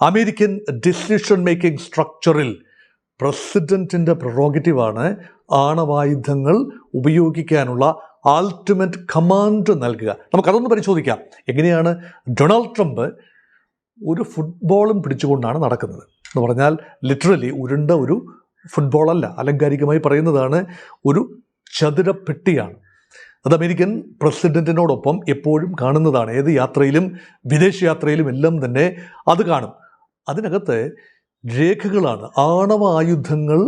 American decision making സ്ട്രക്ചറിൽ പ്രസിഡൻറ്റിൻ്റെ പ്രൊറോഗറ്റീവാണ് ആണവായുധങ്ങൾ ഉപയോഗിക്കാനുള്ള ultimate command നൽകുക. നമുക്കതൊന്ന് പരിശോധിക്കാം. എങ്ങനെയാണ് ഡൊണാൾഡ് ട്രംപ് ഒരു ഫുട്ബോളും പിടിച്ചുകൊണ്ടാണ് നടക്കുന്നത് എന്ന് പറഞ്ഞാൽ ലിറ്ററലി ഉരുണ്ട ഒരു ഫുട്ബോളല്ല, അലങ്കാരികമായി പറയുന്നതാണ്, ഒരു ചതുരപ്പെട്ടിയാണ്. അത് അമേരിക്കൻ പ്രസിഡൻറ്റിനോടൊപ്പം എപ്പോഴും കാണുന്നതാണ്. ഏത് യാത്രയിലും വിദേശയാത്രയിലും എല്ലാം തന്നെ അത് കാണും. അതിനകത്ത് രേഖകളാണ്. ആണവ ആയുധങ്ങൾ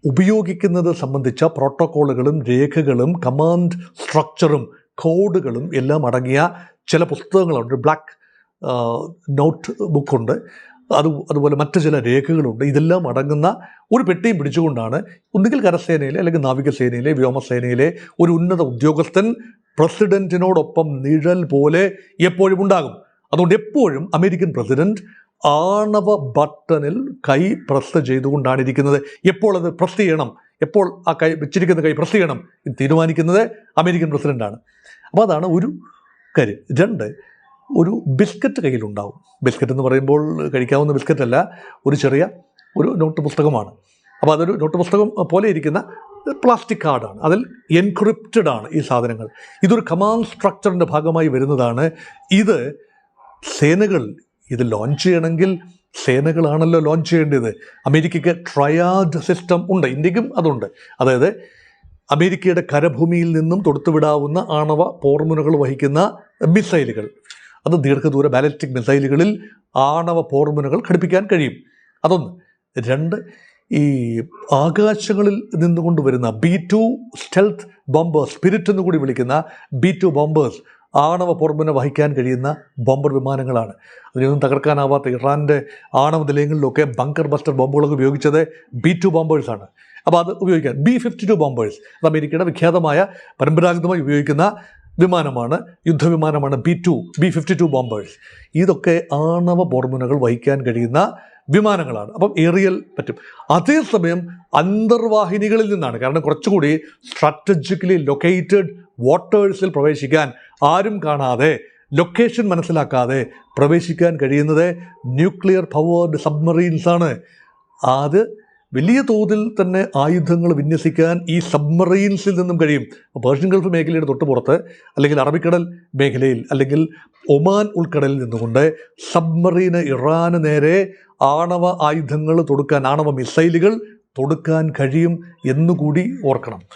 ഉപയോഗിക്കുന്നത് സംബന്ധിച്ച പ്രോട്ടോക്കോളുകളും രേഖകളും കമാൻഡ് സ്ട്രക്ചറും കോഡുകളും എല്ലാം അടങ്ങിയ ചില പുസ്തകങ്ങളുണ്ട്. ബ്ലാക്ക് നോട്ട് ബുക്കുണ്ട്, അതുപോലെ മറ്റു ചില രേഖകളുണ്ട്. ഇതെല്ലാം അടങ്ങുന്ന ഒരു പെട്ടിയും പിടിച്ചുകൊണ്ടാണ് ഒന്നുകിൽ കരസേനയിലെ അല്ലെങ്കിൽ നാവികസേനയിലെ വ്യോമസേനയിലെ ഒരു ഉന്നത ഉദ്യോഗസ്ഥൻ പ്രസിഡൻറ്റിനോടൊപ്പം നിഴൽ പോലെ എപ്പോഴും ഉണ്ടാകും. അതുകൊണ്ട് എപ്പോഴും അമേരിക്കൻ പ്രസിഡന്റ് ആണവ ബട്ടണിൽ കൈ പ്രസ് ചെയ്തുകൊണ്ടാണ് ഇരിക്കുന്നത്. എപ്പോൾ അത് പ്രസ് ചെയ്യണം, എപ്പോൾ ആ കൈ വെച്ചിരിക്കുന്ന കൈ പ്രസ് ചെയ്യണം ഇത് തീരുമാനിക്കുന്നത് അമേരിക്കൻ പ്രസിഡൻ്റാണ്. അപ്പോൾ അതാണ് ഒരു കാര്യം. രണ്ട്, ഒരു ബിസ്ക്കറ്റ് കയ്യിലുണ്ടാവും. ബിസ്ക്കറ്റ് എന്ന് പറയുമ്പോൾ കഴിക്കാവുന്ന ബിസ്ക്കറ്റ് അല്ല, ഒരു ചെറിയ ഒരു നോട്ട് പുസ്തകമാണ്. അപ്പോൾ അതൊരു നോട്ട് പുസ്തകം പോലെ ഇരിക്കുന്ന പ്ലാസ്റ്റിക് കാർഡാണ്. അതിൽ എൻക്രിപ്റ്റഡ് ആണ് ഈ സാധനങ്ങൾ. ഇതൊരു കമാൻഡ് സ്ട്രക്ചറിൻ്റെ ഭാഗമായി വരുന്നതാണ്. ഇത് സേനകൾ ഇത് ലോഞ്ച് ചെയ്യണമെങ്കിൽ സേനകളാണല്ലോ ലോഞ്ച് ചെയ്യേണ്ടത്. അമേരിക്കയ്ക്ക് ട്രയാഡ് സിസ്റ്റം ഉണ്ട്, ഇന്ത്യക്കും അതുണ്ട്. അതായത് അമേരിക്കയുടെ കരഭൂമിയിൽ നിന്നും തൊടുത്തുവിടാവുന്ന ആണവ പോർമുനകൾ വഹിക്കുന്ന മിസൈലുകൾ, അത് ദീർഘദൂര ബാലിസ്റ്റിക് മിസൈലുകളിൽ ആണവ പോർമുനകൾ ഘടിപ്പിക്കാൻ കഴിയും. അതൊന്ന്. രണ്ട്, ഈ ആകാശങ്ങളിൽ നിന്നുകൊണ്ട് വരുന്ന B-2 സ്റ്റെൽത്ത് ബോംബേഴ്സ്, സ്പിരിറ്റ് എന്ന് കൂടി വിളിക്കുന്ന B-2 ബോംബേഴ്സ് ആണവ പോർമുന വഹിക്കാൻ കഴിയുന്ന ബോംബർ വിമാനങ്ങളാണ്. അതിനൊന്നും തകർക്കാനാവാത്ത ഇറാൻ്റെ ആണവ നിലയങ്ങളിലൊക്കെ ബങ്കർ ബസ്റ്റർ ബോംബുകളൊക്കെ ഉപയോഗിച്ചത് B-2 ബോംബേഴ്സാണ്. അപ്പോൾ അത് ഉപയോഗിക്കാൻ B-52 ബോംബേഴ്സ്, അത് അമേരിക്കയുടെ വിഖ്യാതമായ പരമ്പരാഗതമായി ഉപയോഗിക്കുന്ന വിമാനമാണ്, യുദ്ധവിമാനമാണ് B-52 ബോംബേഴ്സ്. ഇതൊക്കെ ആണവ പോർമുനകൾ വഹിക്കാൻ കഴിയുന്ന വിമാനങ്ങളാണ്. അപ്പം ഏറിയൽ പറ്റും. അതേസമയം അന്തർവാഹിനികളിൽ നിന്നാണ്, കാരണം കുറച്ചുകൂടി സ്ട്രാറ്റജിക്കലി ലൊക്കേറ്റഡ് വാട്ടേഴ്സിൽ പ്രവേശിക്കാൻ, ആരും കാണാതെ ലൊക്കേഷൻ മനസ്സിലാക്കാതെ പ്രവേശിക്കാൻ കഴിയുന്നത് ന്യൂക്ലിയർ പവേർഡ് സബ്മറീൻസാണ്. അത് വലിയ തോതിൽ തന്നെ ആയുധങ്ങൾ വിന്യസിക്കാൻ ഈ സബ്മറീൻസിൽ നിന്നും കഴിയും. പേർഷ്യൻ ഗൾഫ് മേഖലയുടെ തൊട്ടുപുറത്ത് അല്ലെങ്കിൽ അറബിക്കടൽ മേഖലയിൽ അല്ലെങ്കിൽ ഒമാൻ ഉൾക്കടലിൽ നിന്നുകൊണ്ട് സബ്മറീന് ഇറാന് നേരെ ആണവ ആയുധങ്ങൾ തൊടുക്കാൻ, ആണവ മിസൈലുകൾ തൊടുക്കാൻ കഴിയും എന്നുകൂടി ഓർക്കണം.